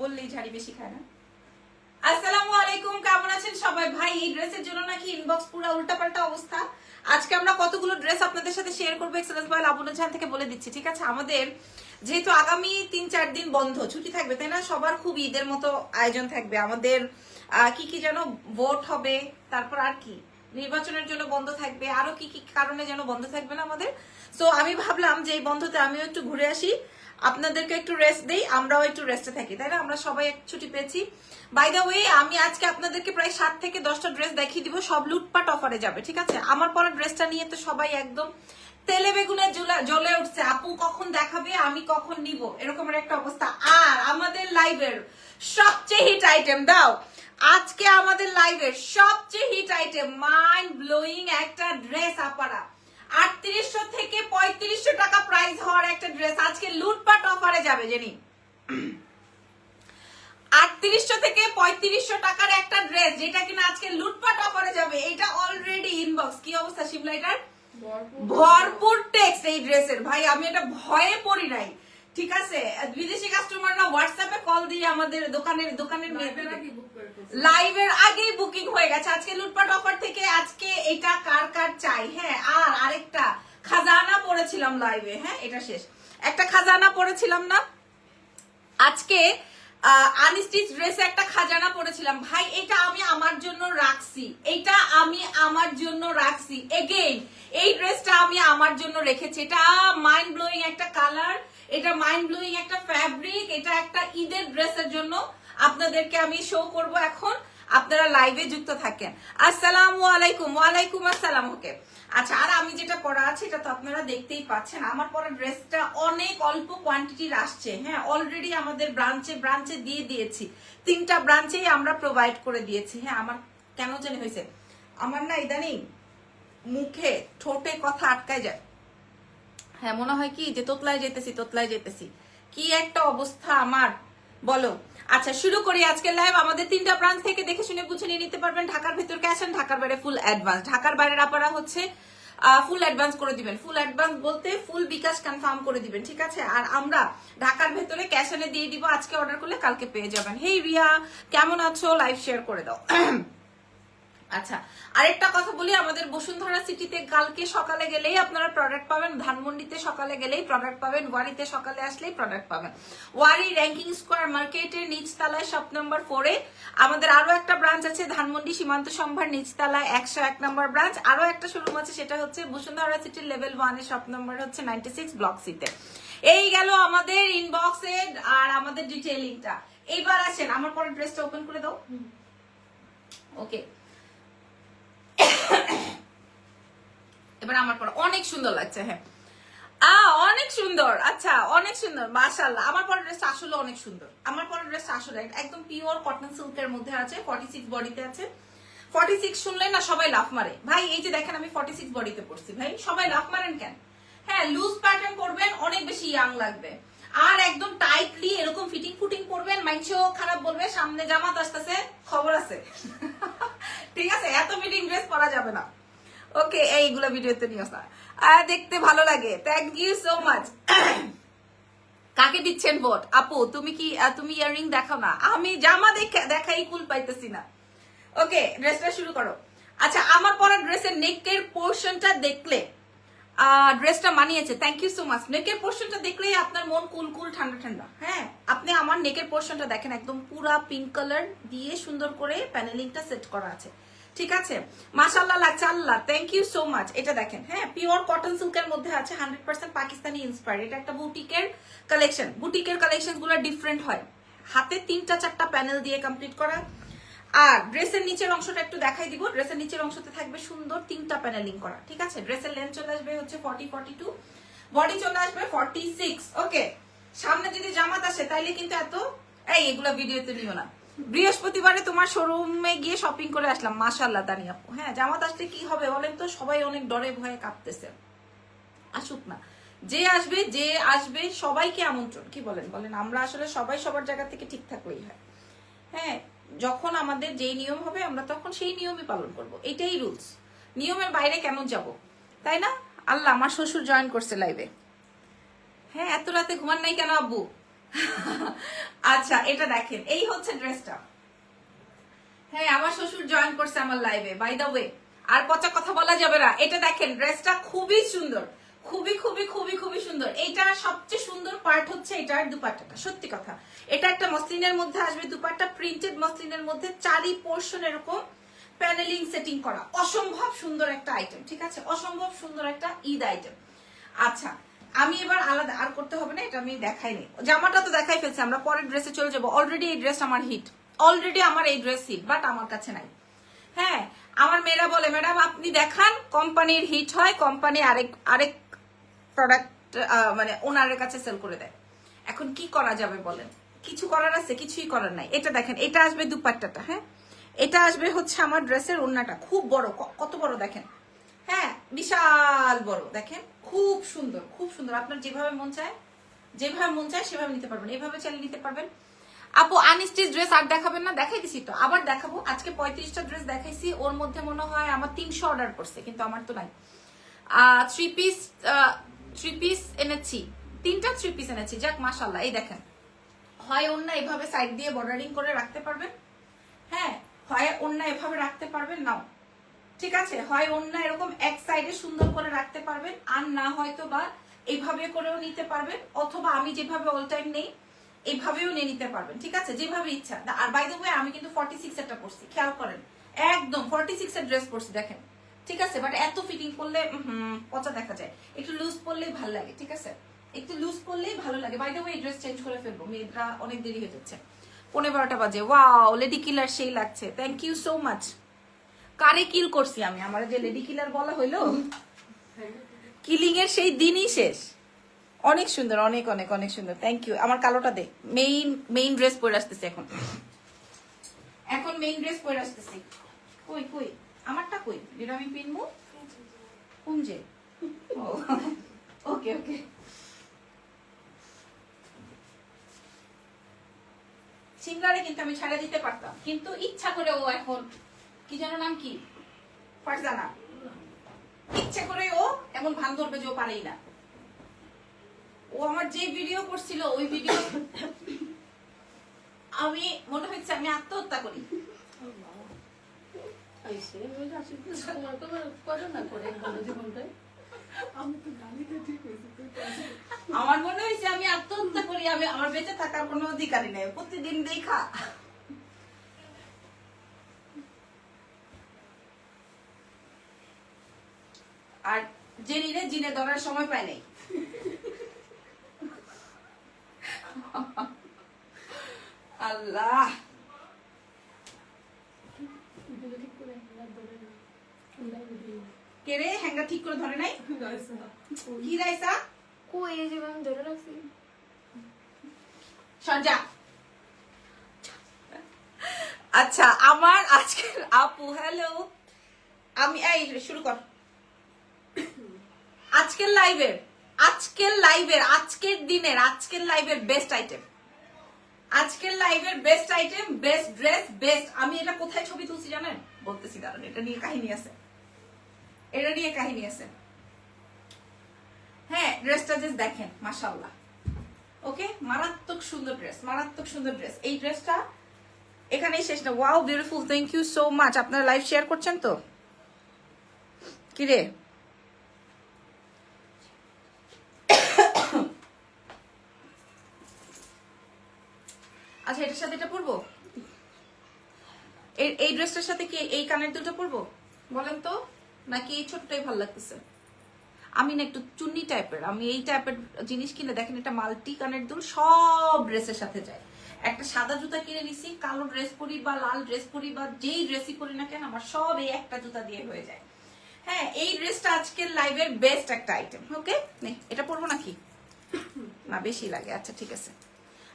বললেই ঝাড়ি বেশি খায় না। আসসালামু আলাইকুম, কেমন আছেন সবাই? ভাই এই ড্রেসের জন্য নাকি ইনবক্স পুরো উল্টাপাল্টা অবস্থা। আজকে আমরা কতগুলো ড্রেস আপনাদের সাথে শেয়ার করবো এক্সেলেন্স বয় লাবণ্য থেকে বলে দিচ্ছি, ঠিক আছে? আমাদের যেহেতু আগামী 3-4 দিন বন্ধ ছুটি থাকবে, তাই না? সবার খুব ঈদের মতো আয়োজন থাকবে। আমাদের কি কি যেন ভোট হবে, তারপর আর কি নির্বাচনের জন্য বন্ধ থাকবে, আরো কি কি কারণে যেন বন্ধ থাকবে না আমাদের। সো আমি ভাবলাম যে এই বন্ধতে আমিও একটু ঘুরে আসি, আপনাদেরকে একটু রেস্ট দেই, আমরাও একটু রেস্টে থাকি, তাই না? আমরা সবাই এক ছুটি পেয়েছি। বাই দ্য ওয়ে, আমি আজকে আপনাদেরকে প্রায় 7 থেকে 10টা ড্রেস দেখিয়ে দিব, সব লুটপাট অফারে যাবে, ঠিক আছে? আমার পরা ড্রেসটা নিয়ে তো সবাই একদম তেলে বেগুনে জ্বলে উঠছে, আপু কখন দেখাবে, আমি কখন নিব, এরকমের একটা অবস্থা। আর আমাদের লাইভের সবচেয়ে হিট আইটেম দাও, আজকে আমাদের লাইভের সবচেয়ে হিট আইটেম, মাইন্ড ব্লোয়িং একটা ড্রেস আপারা, 3800 থেকে 3500 টাকা প্রাইস হওয়ার একটা ড্রেস আজকে লুটপাট অফারে যাবে। জেনি 3800 থেকে 3500 টাকার একটা ড্রেস, যেটা কিনা আজকে লুটপাট অফারে যাবে। এটা অলরেডি ইনবক্স, কি অবস্থা শিবলা? এটার ভরপুর টেক্সট এই ড্রেসের। ভাই আমি এটা ভয়ে পড়ি নাই, ঠিক আছে? বিদেশি কাস্টমাররা হোয়াটসঅ্যাপে কল দিয়ে আমাদের দোকানের লাইভের আগেই বুকিং হয়ে গেছে। আজকে লুটপাট অফার থেকে আজকে এটা কার কার চাই। হ্যাঁ, আর আরেকটা খাজানা পড়েছিলাম লাইভে, হ্যাঁ এটা শেষ, একটা খাজানা পড়েছিলাম না আজকে, আনস্টিচ ড্রেসে একটা খাজানা পড়েছিলাম। ভাই এটা আমি আমার জন্য রাখছি, এটা আমি আমার জন্য রাখছি। এগেইন এই ড্রেসটা আমি আমার জন্য রেখেছি। এটা মাইন্ড ব্লোয়িং একটা কালার, এটা মাইন্ড ব্লোয়িং একটা ফ্যাব্রিক, এটা একটা ঈদের ড্রেসের জন্য আপনাদেরকে আমি শো করব এখন। আপনারা লাইভে যুক্ত থাকেন। আসসালামু আলাইকুম। ওয়ালাইকুম আসসালাম। ওকে, আচ্ছা, আর আমি যেটা পরা আছে এটা তো আপনারা দেখতেই পাচ্ছেন। আমার পরা ড্রেসটা অনেক অল্প কোয়ান্টিটির আসছে। হ্যাঁ, অলরেডি আমাদের ব্রাঞ্চে দিয়ে দিয়েছি, 3টা ব্রাঞ্চেই আমরা প্রোভাইড করে দিয়েছি। হ্যাঁ, আমার কেন জানি হয়েছে, আমার না ইদানিং মুখে ঠোঁটে কথা আটকায় যায়। হ্যাঁ, মনে হয় কি যে তোতলায় যেতেছি, কি একটা অবস্থা আমার, বলো। আচ্ছা, শুরু করি আজকে লাইভ। আমাদের 3টা ব্রাঞ্চ থেকে দেখে শুনে বুঝে নিয়ে নিতে পারবেন। ঢাকার ভেতর ক্যাশ অন, ঢাকার বাইরে ফুল অ্যাডভান্স। ঢাকার বাইরের আপনারা হচ্ছে ফুল অ্যাডভান্স করে দিবেন। ফুল অ্যাডভান্স বলতে ফুল বিকাশ কনফার্ম করে দিবেন, ঠিক আছে? আর আমরা ঢাকার ভেতরে ক্যাশ অনে দিয়ে দিব। আজকে অর্ডার করলে কালকে পেয়ে যাবেন। হেই রিয়া, কেমন আছো? লাইভ শেয়ার করে দাও। আচ্ছা, আরেকটা কথা বলি, আমাদের বসুন্ধরা সিটিতে কালকে সকালে গেলেই আপনারা প্রোডাক্ট পাবেন, ধানমন্ডিতে সকালে গেলেই প্রোডাক্ট পাবেন, ওয়ারিতে সকালে আসলেই প্রোডাক্ট পাবেন। ওয়ারি র্যাঙ্কিং স্কোয়ার মার্কেটের নিচতলায় শপ নম্বর 4-এ আমাদের আরো একটা ব্রাঞ্চ আছে, ধানমন্ডি সীমান্ত সম্ভার নিচতলায় 101 নম্বর ব্রাঞ্চ। আরো একটা শোরুম আছে, সেটা হচ্ছে বসুন্ধরা সিটির লেভেল 1-এ শপ নম্বর হচ্ছে 96 ব্লক সিতে। এই গেল আমাদের ইনবক্সে আর আমাদের ডিটেইলিংটা। এইবার আসেন, আমার পরে ড্রেসটা ওপেন করে দাও। ওকে, এবার আমার পরে অনেক সুন্দর লাগছে। হ্যাঁ, অনেক সুন্দর। আচ্ছা, অনেক সুন্দর, মাশাআল্লাহ। আমার পরে ড্রেসটা আসলে অনেক সুন্দর। আমার পরে ড্রেসটা আসলে একদম পিওর কটন সিল্কের মধ্যে আছে, 46 বডিতে আছে। 46 শুনলে না সবাই লাফ মারে। ভাই এই যে দেখেন, আমি 46 বডিতে পড়ছি। ভাই সবাই লাফ মারেন কেন? হ্যাঁ, লুজ প্যাটার্ন পরবেন, অনেক বেশি ইয়াং লাগবে। আর একদম টাইটলি এরকম ফিটিং পরবেন, মাইন্ডসেও খারাপ বলবে, সামনে জামাত আসতেছে, খবর আছে। ঠিক আছে, এত ফিটিং ড্রেস পরা যাবে না। ওকে, এইগুলা ভিডিওতে নিও না, দেখতে ভালো লাগে। Thank you so much. কাকে দিচ্ছেন ভোট? আপু তুমি ইয়াররিং দেখাও না, আমি জামা দেখাই কুল পাইতেছি না। ওকে, ড্রেসটা শুরু করো। আচ্ছা, আমার পরা ড্রেসের নেকের পোর্শনটা দেখলে ড্রেসটা মানিয়েছে। Thank you so much. নেকের পোর্শনটা দেখলেই আপনার মন কুল ঠান্ডা। হ্যাঁ, আপনি আমার নেকের পোর্শনটা দেখেন, একদম পুরা পিঙ্ক কালার দিয়ে সুন্দর করে প্যানেলিংটা সেট করা আছে, ঠিক আছে? মাশাআল্লাহ লাগছে, আল্লাহ থ্যাংক ইউ সো মাচ। এটা দেখেন, হ্যাঁ, পিওর কটন সিল্কের মধ্যে আছে, 100% পাকিস্তানি ইন্সপায়ার্ড। এটা একটা বুটিকের কালেকশন। বুটিকের কালেকশন গুলো ডিফারেন্ট হয়, হাতে 3-4টা প্যানেল দিয়ে কমপ্লিট করা। আর ড্রেসের নিচের অংশটা একটু দেখাই দিব। ড্রেসের নিচের অংশতে থাকবে সুন্দর 3টা প্যানেলিং করা, ঠিক আছে? ড্রেসের লেন্থ চলে আসবে হচ্ছে 40-42, বডি চলে আসবে 46। ওকে, সামনে যদি জামাত আসে তাইলে কিন্তু এগুলা ভিডিওতে নিও না। বৃহস্পতিবারে তোমার শোরুমে গিয়ে শপিং করে আসলাম, মাশাআল্লাহ দানি আপু। হ্যাঁ, জামাত আসলে কি হবে বলেন তো? সবাই অনেক ডরে ভয়ে কাঁপতেছে। আসুক না, যে আসবে সবাইকে আমন্ত্রণ। কি বলেন? আমরা আসলে সবাই সবার জায়গা থেকে ঠিক থাকলেই হয়। হ্যাঁ, যখন আমাদের যেই নিয়ম হবে আমরা তখন সেই নিয়মই পালন করব, এটাই রুলস। নিয়মের বাইরে কেন যাব, তাই না? আল্লাহ, আমার শ্বশুর জয়েন করছে লাইভে। হ্যাঁ, এত রাতে ঘুমান নাই কেন আব্বু? আচ্ছা এটা দেখেন, এই হচ্ছে ড্রেসটা। হ্যাঁ আমার শ্বশুর জয়েন করছে আমার লাইভে, বাই দ্য ওয়ে। আর পচা কথা বলা যাবে না। এটা দেখেন, ড্রেসটা খুবই সুন্দর, খুবই খুবই খুবই খুবই সুন্দর। এইটার সবচেয়ে সুন্দর পার্ট হচ্ছে এটার দুপাট্টাটা। সত্যি কথা, এটা একটা মসলিনের মধ্যে আসবে দুপাট্টা, প্রিন্টেড মসলিনের মধ্যে, চারি পোর্শন এরকম প্যানেলিং সেটিং করা, অসম্ভব সুন্দর একটা আইটেম। ঠিক আছে, অসম্ভব সুন্দর একটা ঈদ আইটেম। আচ্ছা আমি এবার আলাদা আর করতে হবে না, এটা আমি দেখাইনি। জামাটা তো দেখাই ফেলছি, আমরা পরের ড্রেসে চলে যাবো। অলরেডি এই ড্রেস আমার হিট, অলরেডি আমার এই ড্রেস হিট, বাট আমার কাছে নাই। হ্যাঁ আমার মেয়েরা বলে ম্যাডাম আপনি দেখান, কোম্পানির হিট হয়, কোম্পানি আরেক প্রোডাক্ট মানে ওনারের কাছে সেল করে দেয়। এখন কি করা যাবে বলেন, কিছু করার আছে? কিছুই করার নাই। এটা দেখেন, এটা আসবে দুপাট্টাটা। হ্যাঁ এটা আসবে হচ্ছে আমার ড্রেসের ওড়নাটা, খুব বড়, কত বড় দেখেন। হ্যাঁ বিশাল বড়, দেখেন খুব সুন্দর, খুব সুন্দর। আপনার যেভাবে মন চায়, যেভাবে মন চায় সেভাবে নিতে পারবেন, এভাবে চালিয়ে নিতে পারবেন। আপু আনস্টিচ ড্রেস আর দেখাবেন না? দেখাই দিছি তো, আবার দেখাবো। আজকে 35টা ড্রেস দেখাইছি, ওর মধ্যে মনে হয় আমার 300 অর্ডার করছে, কিন্তু আমার তো নাই। থ্রি পিস এনেছি, 3টা থ্রি পিস এনেছি। যাক মাশাআল্লাহ। এই দেখেন, হয় অন্য এভাবে সাইড দিয়ে বর্ডারিং করে রাখতে পারবেন, হ্যাঁ হয় অন্য এভাবে রাখতে পারবেন, নাও ঠিক আছে, হয় অন্য এরকম এক সাইডে সুন্দর করে রাখতে পারবেন, আর না হয়তো বা এইভাবে করেও নিতে পারবেন, অথবা আমি যেভাবে অল টাইম নেই এইভাবেও নিয়ে নিতে পারবেন। ঠিক আছে, যেভাবে ইচ্ছা। আর বাই দ্য ওয়ে আমি কিন্তু 46 এরটা পরছি, খেয়াল করেন, একদম 46 এর ড্রেস পরছি দেখেন। ঠিক আছে, বাট এত ফিটিং করলে পচা দেখা যায়, একটু লুজ পরলেই ভালো লাগে। ঠিক আছে, একটু লুজ পরলেই ভালো লাগে। By the way dress change করে ফেলবো, মেয়েরা অনেক দেরি হয়ে যাচ্ছে, 11:15 বাজে। ওয়াও লেডি কিলার সেই লাগছে, থ্যাংক ইউ সো মাচ। কারে কিল করছি আমি? আমার যে লেডি কিলার বলা হইলো, কিলিং এর সেই দিনই শেষ। অনেক সুন্দর, অনেক অনেক অনেক সুন্দর, থ্যাংক ইউ। আমার কালোটা দে, মেইন ড্রেস পরে আসতেছি এখন, এখন মেইন ড্রেস পরে আসতেছি। কই কই আমারটা কই, যেটা আমি পিনবো কুঞ্জে। ওকে ওকে, সিঙ্গারে কিন্তু আমি ছাড়া দিতে পারতাম, কিন্তু ইচ্ছা করে ও এখন কি যেন নাম কি, ফারজানা, ইচ্ছা করে ও এমন ভান ধরবে যে ও পারেই না। ও আমার যে ভিডিও করছিল, ওই ভিডিও আমি মনে হচ্ছে আমি আত্মহত্যা করি। আমার মনে হয়েছে আমি আত্মহত্যা করি, আমি আমার বেঁচে থাকার কোনো অধিকারই নেই, প্রতিদিন দেখা। আর জেনিরে জিনে ধরার সময় পায় নাই। আল্লাহ কে রে হ্যাঙ্গার ঠিক করে ধরে নাই? কি রাইসা কই এই যে আমি ধরে রাখছি সঞ্জা। আচ্ছা আমার আজকের আপু, হ্যালো, আমি এই শুরু কর। আজকের লাইভের আজকের দিনের আজকের লাইভের বেস্ট আইটেম, আজকের লাইভের best item, best dress, best. আমি এটা কোথায় ছবি তুলছি জানেন? বলতেছি, কারণ এটা নিয়ে কাহিনী আছে, এটা নিয়ে কাহিনী আছে। হ্যাঁ ড্রেসটা জাস্ট দেখেন, মাশাআল্লাহ। ওকে, মারাত্মক সুন্দর ড্রেস, মারাত্মক সুন্দর ড্রেস। এই ড্রেসটা এখানেই শেষ না। Wow beautiful, thank you so much. আপনারা লাইভ শেয়ার করছেন তো? কি রে আচ্ছা এটার সাথে এটা পরবো, এই ড্রেসটার সাথে কি এই কানের দুলটা পরবো বলেন তো, নাকি এই ছোটটাই ভালো লাগতেছে? আমি না একটু চুন্নি টাইপের, আমি এই টাইপের জিনিস কিনে দেখেন, এটা মাল্টি কানের দুল সব ড্রেসের সাথে যায়। একটা সাদা জুতা কিনে নিছি, কালো ড্রেস পরি বা লাল ড্রেস পরি বা যেই ড্রেসই পরি না কেন, আমার সব এই একটা জুতা দিয়ে হয়ে যায়। হ্যাঁ এই ড্রেসটা আজকের লাইভের বেস্ট একটা আইটেম। ওকে এটা পরবো নাকি? না বেশি লাগে, আচ্ছা ঠিক আছে।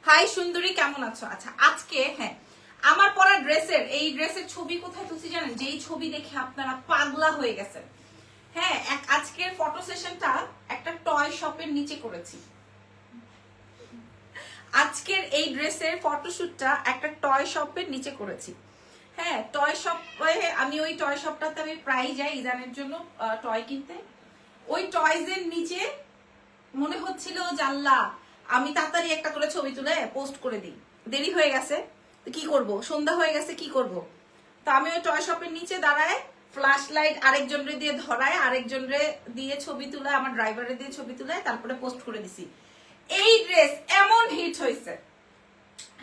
হাই সুন্দরী, কেমন আছো? আচ্ছা আজকে হ্যাঁ আমার পরা ড্রেসের, এই ড্রেসের ছবি কোথায় তুলছি জানেন? যেই ছবি দেখে আপনারা পাগলা হয়ে গেছেন। হ্যাঁ আজকের ফটো সেশনটা একটা টয় শপের নিচে করেছি। আজকের এই ড্রেসের ফটোশুটটা একটা টয় শপের নিচে করেছি। হ্যাঁ টয় শপ, আমি ওই টয় শপটাতে আমি প্রায় যাই ইদানের জন্য টয় কিনতে। ওই টয়জের নিচে মনে হচ্ছিল জাল্লা আমি তাড়াতাড়ি একটা করে ছবি তুলে পোস্ট করে দিই, দেরি হয়ে গেছে তো কি করব, সন্ধ্যা হয়ে গেছে কি করব। তো আমি ওই টয় শপের নিচে দাঁড়ায় ফ্ল্যাশ লাইট আরেকজনরে দিয়ে ধরায়, আরেকজনরে দিয়ে ছবি তুলে, আমার ড্রাইভারে দিয়ে ছবি তুলে তারপরে পোস্ট করে দিছি। এই ড্রেস এমন হিট হয়েছে,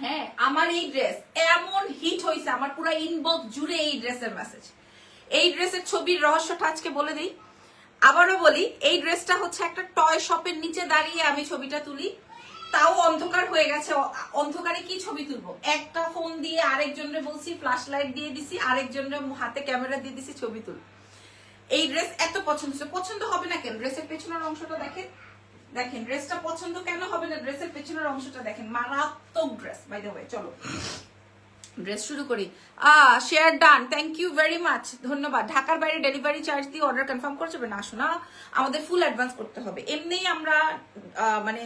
হ্যাঁ আমার এই ড্রেস এমন হিট হয়েছে, আমার পুরো ইনবক্স জুড়ে এই ড্রেসের মেসেজ। এই ড্রেসের ছবির রহস্যটা আজকে বলে দিই, আবারও বলি, এই ড্রেসটা হচ্ছে একটা টয় শপের নিচে দাঁড়িয়ে আমি ছবিটা তুলি, তাও অন্ধকার হয়ে গেছে। অন্ধকারে কি ছবি তুলবো, একটা ফোন দিয়ে আরেকজনের বলছি, ফ্ল্যাশ লাইট দিয়ে দিছি, আরেকজনের হাতে ক্যামেরা দিয়ে দিছি, ছবি তুল। এই ড্রেস এত পছন্দ হচ্ছে, পছন্দ হবে না কেন? ড্রেসের পেছনের অংশটা দেখেন, দেখেন ড্রেসটা পছন্দ কেন হবে না? ড্রেসের পেছনের অংশটা দেখেন, মারাত্মক ড্রেস। বাই দ্য ওয়ে চলো ড্রেস শুরু করি। Share done, thank you very much, ধন্যবাদ। ঢাকার বাইরে ডেলিভারি চার্জ দিয়ে অর্ডার কনফার্ম করে যাবে না? আসো না, আমাদের ফুল অ্যাডভান্স করতে হবে। এমনিই আমরা মানে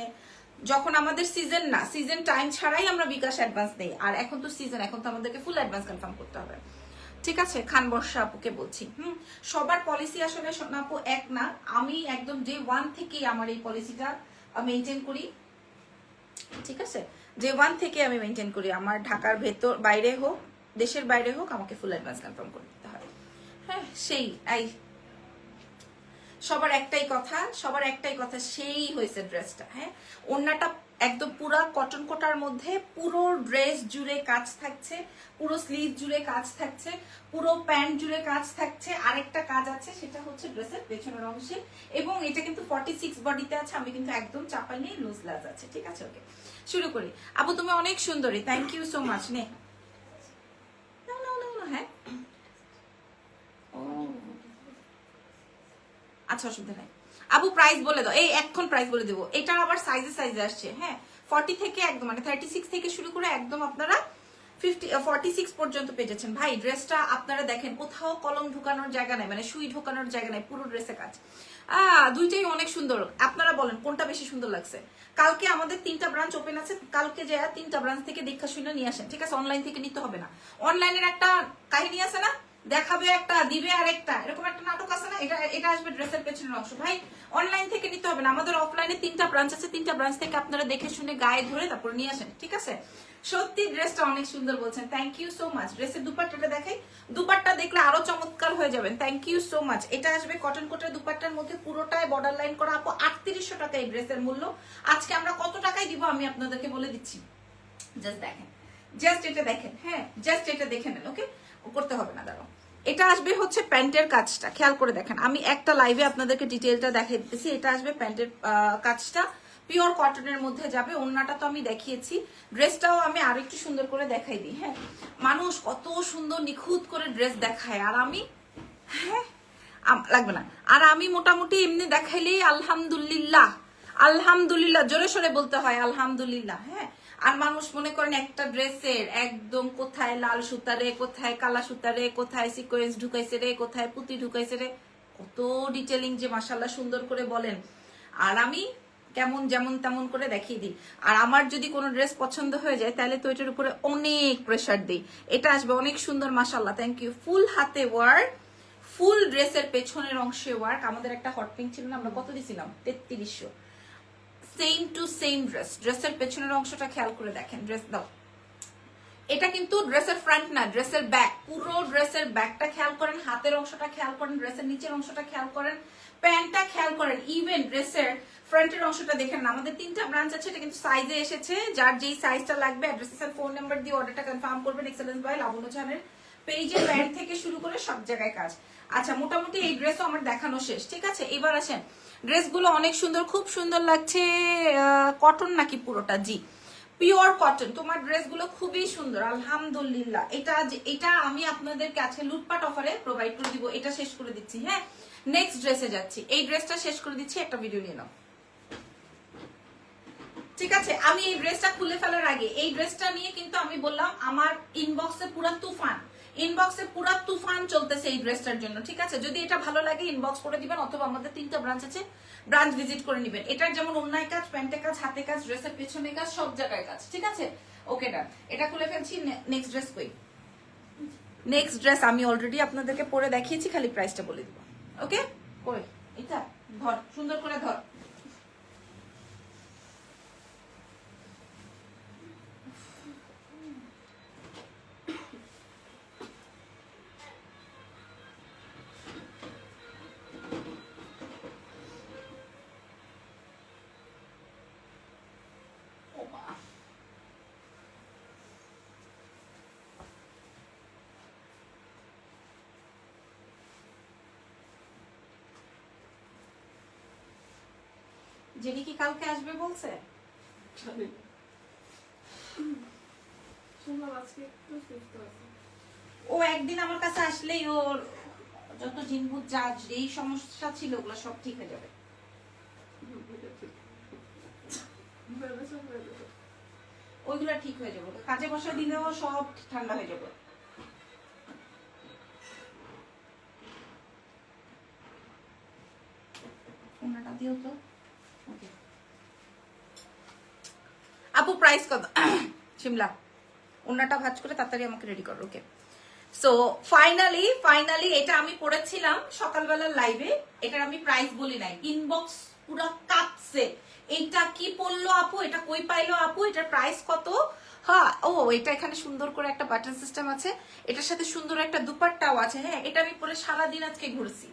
যখন আমাদের সিজন না, সিজন টাইম ছাড়াই আমরা বিকাশ অ্যাডভান্স দেই, আর এখন তো সিজন, এখন তো আমাদেরকে ফুল অ্যাডভান্স কনফার্ম করতে হবে। ঠিক আছে, খান বর্ষা আপুকে বলছি। সবার পলিসি আসলে আপু এক না, আমি একদম ডে 1 থেকেই আমার এই পলিসিটা মেনটেন করি। ঠিক আছে, ডে 1 থেকে আমি মেনটেন করি, আমার ঢাকার ভেতর বাইরে হোক, দেশের বাইরে হোক, আমাকে ফুল অ্যাডভান্স কনফার্ম করে দিতে হয়। হ্যাঁ সেই সবার একটাই কথা, সবার একটাই কথা, সেই হয়েছে ড্রেসটা। হ্যাঁ ওড়নাটা একদম পুরো কটন কোটার মধ্যে, পুরো ড্রেস জুড়ে কাজ থাকছে, পুরো স্লিভ জুড়ে কাজ থাকছে, পুরো প্যান্ট জুড়ে কাজ থাকছে। আরেকটা কাজ আছে, সেটা হচ্ছে ড্রেসের পেছনের অংশে, এবং এটা কিন্তু 46 বডিতে আছে, আমি কিন্তু একদম চাপাই নেই, লুজ লাজ আছে। ঠিক আছে, ওকে শুরু করি। আপু তুমি অনেক সুন্দরী, থ্যাংক ইউ সো মাচ। নে হ্যাঁ ও আচ্ছা, অসুবিধা নাই। আপু প্রাইস বলে দাও, এই এখন প্রাইস বলে দেবো। এটা আবার সাইজে সাইজে আসছে। হ্যাঁ 40 থেকে একদম মানে 36 থেকে শুরু করে একদম আপনারা 46 পর্যন্ত পেয়ে যাচ্ছেন। ভাই ড্রেসটা আপনারা দেখেন, কোথাও কলম ঢুকানোর জায়গা নাই, মানে সুই ঢোকানোর জায়গা নাই, পুরো ড্রেসে কাজ। দুইটাই অনেক সুন্দর। আপনারা বলেন কোনটা বেশি সুন্দর লাগছে। কালকে আমাদের 3টা ব্রাঞ্চ ওপেন আছে, কালকে যে 3টা ব্রাঞ্চ থেকে দেখা শুনে নিয়ে আসেন। ঠিক আছে, অনলাইন থেকে নিতে হবে না। অনলাইনের একটা কাহিনী আছে না, দেখাবে একটা দিবে আর একটা, এরকম একটা নাটক আছে না, এটা আসবে ড্রেসের পেছনের অংশ। ভাই অনলাইন থেকে নিতে হবে না, আমাদের অফলাইনে 3টা ব্রাঞ্চ আছে, 3টা ব্রাঞ্চ থেকে আপনারা দেখে শুনে গায়ে ধরে তারপর নিয়ে আসেন। ঠিক আছে, সত্যি ড্রেসটা অনেক সুন্দর বলছেন, থ্যাংক ইউ সো মাচ। ড্রেসের দুপাট্টাটা দেখাই, দুপাট্টা দেখলে আরো চমৎকার হয়ে যাবেন, থ্যাংক ইউ সো মাচ। এটা আসবে কটন কোটের দুপাট্টার মধ্যে, পুরোটাই বর্ডার লাইন করা। আপু 3800 টাকা এই ড্রেসের মূল্য। আজকে আমরা কত টাকায় দিব আমি আপনাদেরকে বলে দিচ্ছি, জাস্ট দেখেন, জাস্ট এটা দেখেন। হ্যাঁ জাস্ট এটা দেখে নেন, ওকে করতে হবে না, দাঁড়াও। এটা আসবে হচ্ছে প্যান্টের কাজটা, খেয়াল করে দেখেন, আমি একটা লাইভে আপনাদেরকে ডিটেলটা দেখিয়ে দিতেছি। এটা আসবে প্যান্টের কাজটা, পিওর কটনের মধ্যে যাবে। ওড়নাটা তো আমি দেখিয়েছি, ড্রেসটাও আমি আরেকটু সুন্দর করে দেখাই দিই। হ্যাঁ মানুষ কত সুন্দর নিখুঁত করে ড্রেস দেখায়, আর আমি হ্যাঁ লাগবে না, আর আমি মোটামুটি এমনি দেখাইলেই আলহামদুলিল্লাহ, আলহামদুলিল্লাহ জোরে সোরে বলতে হয় আলহামদুলিল্লাহ। হ্যাঁ আর মানুষ মনে করেন একটা ড্রেসের একদম কোথায় লাল সুতারে, কোথায় কালা সুতারে, কোথায় সিকোয়েন্স ঢুকাইছে রে, কোথায় পুঁতি ঢুকাইছে রে, কত ডিটেলিং যে মাশাআল্লাহ সুন্দর করে বলেন। আর আমি কেমন যেমন তেমন করে দেখিয়ে দিই। আর আমার যদি কোনো ড্রেস পছন্দ হয়ে যায় তাহলে তো এটার উপরে অনেক প্রেশার দিই। এটা আসবে অনেক সুন্দর মাশাআল্লাহ, থ্যাংক ইউ। ফুল হাতে ওয়ার্ক, ফুল ড্রেসের পেছনের অংশে ওয়ার্ক। আমাদের একটা হট পিঙ্ক ছিল না, আমরা কত দিছিলাম 3300, সেম টু সেম ড্রেস। ড্রেসের পেছনের অংশটা খেয়াল করে দেখেন, ড্রেস দাও। এটা কিন্তু ড্রেসের ফ্রন্ট না, ড্রেসের ব্যাক, পুরো ড্রেসের ব্যাকটা খেয়াল করেন, হাতের অংশটা খেয়াল করেন, ড্রেসের নিচের অংশটা খেয়াল করেন, প্যান্টটা খেয়াল করেন, ইভেন ড্রেসের ফ্রন্টের অংশটা দেখেন। আমাদের 3টা ব্রাঞ্চ আছে, এটা কিন্তু সাইজে এসেছে, যার যেই সাইজটা লাগবে অ্যাড্রেস আর ফোন নাম্বার দিয়ে অর্ডারটা কনফার্ম করবেন। এক্সেলেন্স বাই লাবণ্য চ্যানেল পেজে প্যান্ট থেকে শুরু করে সব জায়গায় কাজ। আচ্ছা মোটামুটি এই ড্রেসও আমার দেখানো শেষ। ঠিক আছে, এবার আসেন, ড্রেসগুলো অনেক সুন্দর, খুব সুন্দর লাগছে। কটন নাকি পুরোটা? জি পিওর কটন। তোমার ড্রেসগুলো খুবই সুন্দর আলহামদুলিল্লাহ। এটা আমি আপনাদের কাছে লুটপাট অফারে প্রোভাইড করে দিব। এটা শেষ করে দিচ্ছি। হ্যাঁ নেক্সট ড্রেসে যাচ্ছি, এই ড্রেসটা শেষ করে দিচ্ছি, একটা ভিডিও নিয়ে নাও। ঠিক আছে, আমি এই ড্রেসটা খুলে ফেলার আগে, এই ড্রেসটা নিয়ে কিন্তু আমি বললাম আমার ইনবক্সে পুরা তুফান, ইনবক্সে পুরা তুফান চলতেছে এই ড্রেসটার জন্য। ঠিক আছে, যদি এটা ভালো লাগে ইনবক্স করে দিবেন, অথবা আমাদের 3টা ব্রাঞ্চ আছে, ব্রাঞ্চ ভিজিট করে নিবেন। এটার যেমন অন্যায় কাজ, প্যান্টে কাজ, হাতে কাজ, ড্রেসের পেছনে কাজ, সব জায়গায় কাজ। ঠিক আছে, ওকে ডান। এটা খুলে ফেলছি। নেক্সট ড্রেস কই? নেক্সট ড্রেস আমি অলরেডি আপনাদেরকে পরে দেখিয়েছি, খালি প্রাইসটা বলে দিব। ওকে কই এটা ধর, সুন্দর করে ধর। জেনি কি কালকে আসবে বলছে? জানি না। শুনলাম আজকে একটু সুস্থ আছে। ও একদিন আমার কাছে আসলেই ওর যত জিনভূত যা যেই সমস্যা ছিল ওগুলো সব ঠিক হয়ে যাবে। এটা ঠিক। ভেবেছেন ভেবে। ওইগুলো ঠিক হয়ে যাবে, কাজে বসা দিলেও সব ঠান্ডা হয়ে যাবে। ওনাটা দিও তো। Okay. আপু প্রাইস কত? শিমলা ওনাটা ভাঁজ করে তাড়াতাড়ি আমাকে রেডি করো। ওকে, সো ফাইনালি এটা আমি পড়েছিলাম সকালবেলার লাইভে। এটার আমি প্রাইস বলি নাই, ইনবক্স পুরো কাঁপছে, এটা কি পড়লো আপু, এটা কই পাইলো আপু, এটার প্রাইস কত? হ্যাঁ, ও এটা এখানে সুন্দর করে একটা বাটন সিস্টেম আছে, এটার সাথে সুন্দর একটা দুপাট্টাও আছে। হ্যাঁ, এটা আমি পরে সারাদিন আজকে ঘুরেছি,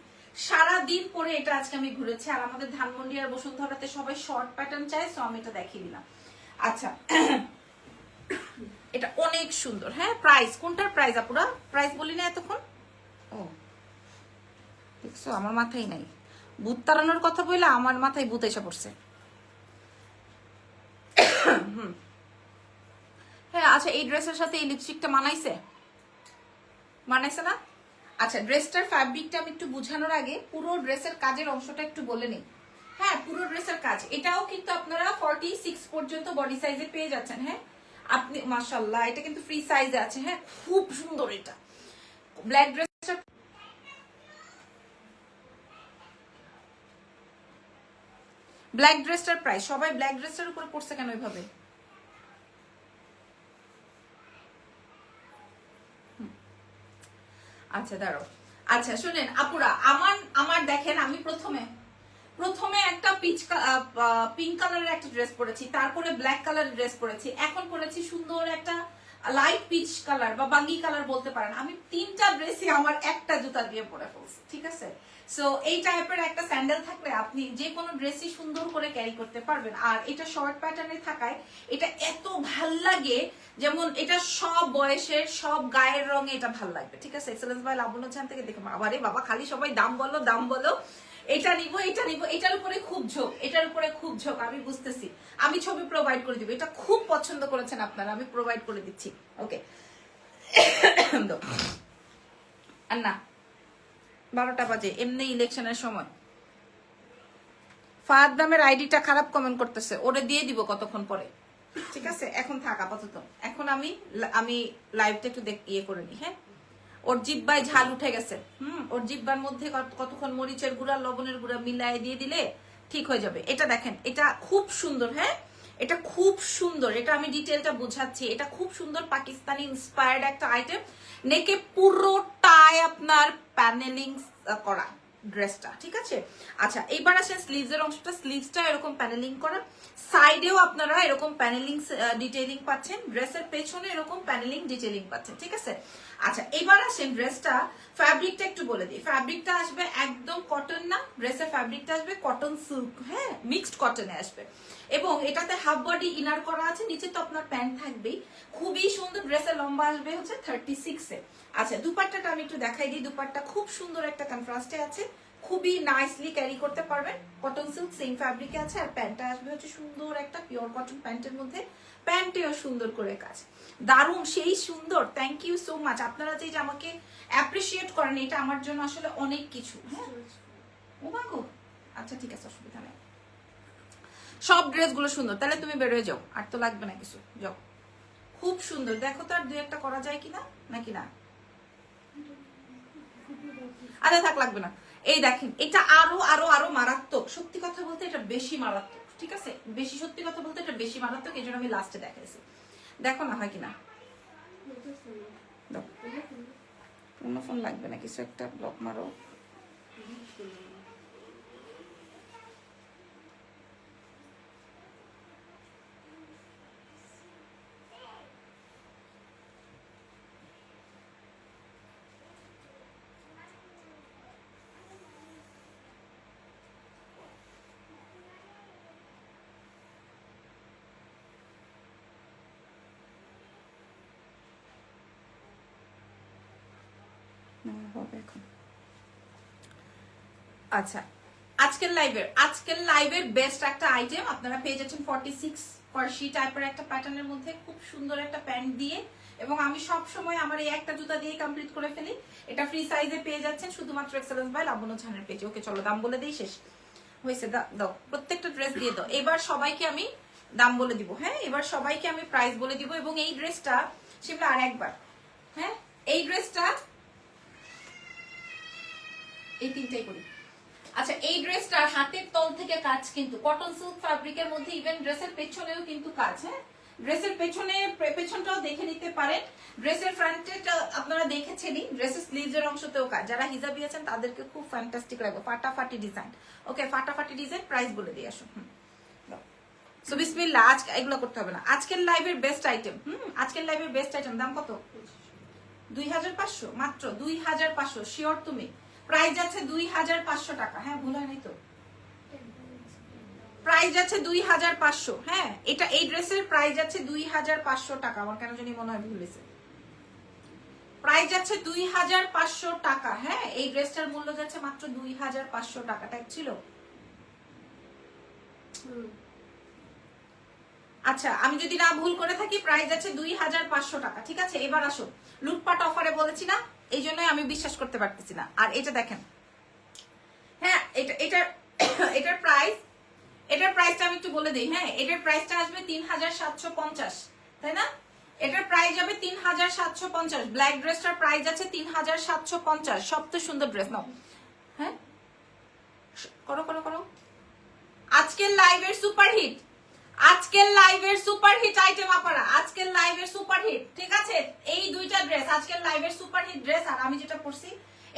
সারাদিন পরে এটা আজকে আমি ঘুরেছি। আর আমাদের ধানমন্ডি আর বসুন্ধরাতে সবাই শর্ট প্যাটার্ন চায়, সো আমি এটা দেখিয়ে দিলাম। আচ্ছা, এটা অনেক সুন্দর। হ্যাঁ, প্রাইস কোনটার প্রাইস আপুরা? প্রাইস বলি না এতক্ষণ। ও দেখছো, আমার মাথায় নাই, ভূত তাড়ানোর কথা বললে আমার মাথায় ভূত এসে পড়ছে। হ্যাঁ, আচ্ছা, এই ড্রেসের সাথে এই লিপস্টিকটা মানাইছে? মানাইছে না? আচ্ছা, ড্রেসটার ফ্যাব্রিকটা আমি একটু বোঝানোর আগে পুরো ড্রেসের কাজের অংশটা একটু বলে নিই। হ্যাঁ, পুরো ড্রেসের কাজ, এটাও কিন্তু আপনারা 46 পর্যন্ত বডি সাইজে পেয়ে যাচ্ছেন। হ্যাঁ, আপনি মাশাআল্লাহ, এটা কিন্তু ফ্রি সাইজে আছে। হ্যাঁ, খুব সুন্দর এটা। ব্ল্যাক ড্রেসটা, ব্ল্যাক ড্রেসটার প্রাইস, সবাই ব্ল্যাক ড্রেসটার উপরে পড়ছে কেন এভাবে? আচ্ছা দাঁড়াও। আচ্ছা শুনেন আপুরা, আমার দেখেন, আমি প্রথমে একটা পিঙ্ক কালারের একটা ড্রেস পরেছি, তারপরে ব্ল্যাক কালারের ড্রেস পরেছি, এখন পরেছি সুন্দর একটা লাইট পিচ কালার বা বাঙ্গি কালার বলতে পারেন। আমি তিনটা ড্রেসই আমার একটা জুতা দিয়ে পরে ফেলছি, ঠিক আছে? সো এই টাইপের একটা স্যান্ডেল থাকলে আপনি যে কোনো ড্রেসই সুন্দর করে ক্যারি করতে পারবেন। আর এটা শর্ট প্যাটার্নে থাকায় এটা এত ভাল লাগে, যেমন এটা সব বয়সের সব গায়ের রঙে এটা ভাল লাগবে, ঠিক আছে? এক্সেলেন্স বাই লাবণ্য চান থেকে দেখে আবারে বাবা খালি সবাই দাম বলো দাম বলো, এটা নিব এটা নিব, এটার উপরে খুব ঝোঁক, এটার উপরে খুব ঝোঁক, আমি বুঝতেছি। আমি ছবি প্রোভাইড করে দিব, এটা খুব পছন্দ করেছেন আপনারা, আমি প্রোভাইড করে দিচ্ছি। ওকে, আর না 12টা বাজে, এমনি ইলেকশনের সময়। ফাহাদ নামের আইডিটা খারাপ কমেন্ট করতেছে, ওরে দিয়ে দিব কতক্ষণ পরে, ঠিক আছে? এখন থাক আপাতত, এখন আমি লাইভটা একটু ইয়ে করে নি। হ্যাঁ, ওর জিব্বায় ঝাল উঠে গেছে। ওর জিব্বার মধ্যে কতক্ষণ মরিচের গুঁড়া লবণের গুঁড়া মিলাই দিয়ে দিলে ঠিক হয়ে যাবে। এটা দেখেন, এটা খুব সুন্দর। হ্যাঁ, এটা খুব সুন্দর, এটা আমি ডিটেলটা বুঝাচ্ছি। এটা খুব সুন্দর পাকিস্তানি ইন্সপায়ার্ড একটা আইটেম, নেকে পুরোটায় আপনার প্যানেলিং করা ড্রেসটা, ঠিক আছে? আচ্ছা, এইবার আসেন স্লিভসের অংশটা। স্লিভসটা এরকম প্যানেলিং করা, সাইডেও আপনারা এরকম প্যানেলিং ডিটেইলিং পাচ্ছেন, ড্রেসের পেছনে এরকম প্যানেলিং ডিটেইলিং পাচ্ছেন, ঠিক আছে? আচ্ছা, এবার আসেন ড্রেসটা ফ্যাব্রিকটা একটু বলে দিই। ফ্যাব্রিকটা আসবে একদম কটন না, ড্রেসের ফ্যাব্রিকটা আসবে কটন সিল্ক। হ্যাঁ, মিক্সড কটনে আসবে, এবং এটাতে হাফ বডি ইনার করা আছে, নিচে তো আপনার প্যান্ট থাকবেই। খুবই সুন্দর, ড্রেসের লম্বা আসবে হচ্ছে 36-এ। আচ্ছা, দুপাট্টাটা আমি একটু দেখাই দিই। দুপাট্টা খুব সুন্দর একটা কন্ট্রাস্টে আছে, খুবই নাইসলি ক্যারি করতে পারবেন। কটন সিল্ক সেম ফ্যাব্রিকে আছে, আর প্যান্টটা আসবে হচ্ছে সুন্দর একটা পিওর কটন প্যান্টের মধ্যে। প্যান্টেও সুন্দর করে কাজ, দারুণ, সেই সুন্দর। থ্যাংক ইউ সো মাচ, আপনারা যে আমাকে অ্যাপ্রিসিয়েট করেন, এটা আমার জন্য আসলে অনেক কিছু। হ্যাঁ, ও মাগো, আচ্ছা ঠিক আছে, অসুবিধা নেই। সব ড্রেসগুলো সুন্দর, তাহলে তুমি বেরোয় যাও, আর তো লাগবে না কিছু, যাও। খুব সুন্দর, দেখো তো আর দুই একটা করা যায় কিনা, নাকি না? আরে থাক, লাগবে না। এই দেখেন, এটা আরো আরো আরো মারাত্মক। সত্যি কথা বলতে এটা বেশি মারাত্মক, ঠিক আছে? বেশি সত্যি কথা বলতে এটা বেশি মারাত্মক, এই জন্য আমি লাস্টে দেখাইছি। দেখো না হয় কিনা। অন্য ফোন লাগবে না, কিছু একটা ব্লক মারো। হবে এখন। আচ্ছা, আজকের লাইভের বেস্ট একটা আইটেম আপনারা পেয়ে যাচ্ছেন 46 ফার্সি টাইপের একটা প্যাটার্নের মধ্যে খুব সুন্দর একটা প্যান্ট দিয়ে, এবং আমি সব সময় আমার এই একটা জুতা দিয়ে কমপ্লিট করে ফেলি। এটা ফ্রি সাইজে পেয়ে যাচ্ছেন শুধুমাত্র এক্সেলেন্স বাই লাবণ্য ঝানের পেজে। ওকে চলো দাম বলে দেই, শেষ হয়েছে। দাও প্রত্যেকটা ড্রেস দিয়ে দাও। এবার সবাইকে আমি দাম বলে দিব, হ্যাঁ এবার সবাইকে আমি প্রাইস বলে দিব। এবং এই ড্রেসটা শিমলা আর একবার, হ্যাঁ এই ড্রেসটা এই তিনটাই করি। আচ্ছা এই ড্রেসটা হাতের তল থেকে কাজ, কিন্তু কটন সিল্ক ফ্যাব্রিকের মধ্যে, ইভেন ড্রেসের পেছনেও কিন্তু কাজ। হ্যাঁ ড্রেসের পেছনটাও দেখে নিতে পারেন। ড্রেসের ফ্রন্টেটা আপনারা দেখেছেনই, ড্রেসের স্লিভসের অংশতেও কাজ। যারা হিজাবি আছেন তাদেরকে খুব ফ্যান্টাস্টিক লাগবে, ফাটাফাটি ডিজাইন। ওকে ফাটাফাটি ডিজাইন, প্রাইস বলে দিয়ে আসো। সো বিসমিল্লাহ, আজকে এগুলো করতে হবে না। আজকের লাইভের বেস্ট আইটেম, আজকের লাইভের বেস্ট আইটেম দাম কত? 2500, মাত্র 2500। শিওর তুমি? প্রাইস যাচ্ছে 2500 টাকা। হ্যাঁ ভুল হয় নাই তো? প্রাইস যাচ্ছে 2500। হ্যাঁ এটা এই ড্রেসের প্রাইস যাচ্ছে 2500 টাকা। আমার কেন জানি মনে হয় ভুল হয়েছে। প্রাইস যাচ্ছে 2500 টাকা। হ্যাঁ এই ড্রেসটার মূল্য যাচ্ছে মাত্র 2500 টাকা। টাইপ ছিল? আচ্ছা আমি যদি না ভুল করে থাকি, প্রাইস যাচ্ছে 2500 টাকা। ঠিক আছে এবার আসো, লুটপাট অফারে বলেছি না, এই জন্যই আমি বিশ্বাস করতে পারতেছি না। আর এটা দেখেন, হ্যাঁ এটার প্রাইসটা আমি একটু বলে দিই। হ্যাঁ এটার প্রাইসটা আসবে 3750, তাই না? এটার প্রাইস যাবে 3750। ব্ল্যাক ড্রেসটার প্রাইস আছে 3750। সব তো সুন্দর ড্রেস নাও। হ্যাঁ করো করো করো। আজকের লাইভের সুপারহিট, আজকের লাইভের সুপারহিট আইটেম আপনারা, আজকের লাইভের সুপারহিট। ঠিক আছে এই দুইটা ড্রেস আজকের লাইভের সুপারহিট ড্রেস। আর আমি যেটা পরছি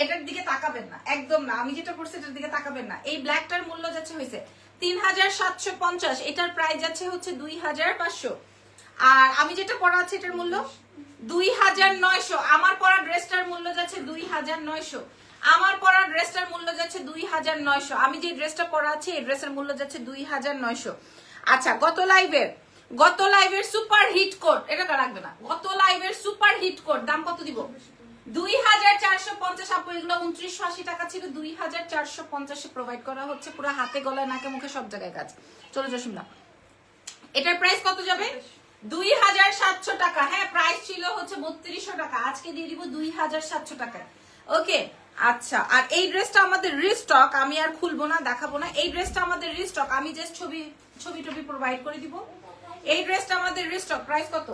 এটার দিকে তাকাবেন না, একদম না। আমি যেটা পরছি এটার দিকে তাকাবেন না। এই ব্ল্যাকটার মূল্য যাচ্ছে হয়েছে 3750, এটার প্রাইস যাচ্ছে হচ্ছে 2500। আর আমি যেটা পরা আছে এটার মূল্য 2900। আমার পরা ড্রেসটার মূল্য যাচ্ছে 2900। আমার পরা ড্রেসটার মূল্য যাচ্ছে 2900। আমি যে ড্রেসটা পরা আছি এই ড্রেসের মূল্য যাচ্ছে 2900। আচ্ছা গত লাইভের সুপার হিট কোড, এটা রাখবে না। গত লাইভের সুপার হিট কোড দাম কত দিব? 2450। আপু এগুলো 2980 টাকা ছিল, 2450 প্রোভাইড করা হচ্ছে। পুরো হাতে গলায় নাকে মুখে সব জায়গায় কাজ। চলো জসিমদা, এটার প্রাইস কত যাবে? 2700 টাকা। হ্যাঁ প্রাইস ছিল হচ্ছে 3200 টাকা, আজকে দিয়ে দিব 2700 টাকা। ওকে আচ্ছা আর এই ড্রেসটা আমাদের রিস্টক, আমি আর খুলবো না, দেখাবো না। এই ড্রেসটা আমাদের রিস্টক, আমি জাস্ট ছবি প্রোভাইড করে দিব। এই ড্রেসটা আমাদের রিস্টক, প্রাইস কত?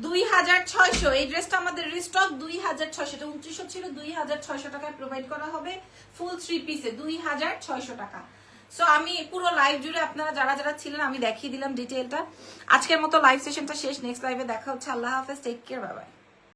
2600। এই ড্রেসটা আমাদের রিস্টক 2600। এটা 2900 ছিল, 2600 টাকায় প্রোভাইড করা হবে ফুল 3 পিসে 2600 টাকা। সো আমি পুরো লাইভ জুড়ে আপনারা যারা যারা ছিলেন আমি দেখিয়ে দিলাম ডিটেইলটা। আজকের মতো লাইভ সেশনটা শেষ, নেক্সট লাইভে দেখা হচ্ছে। আল্লাহ হাফেজ, টেক কেয়ার, বাই বাই।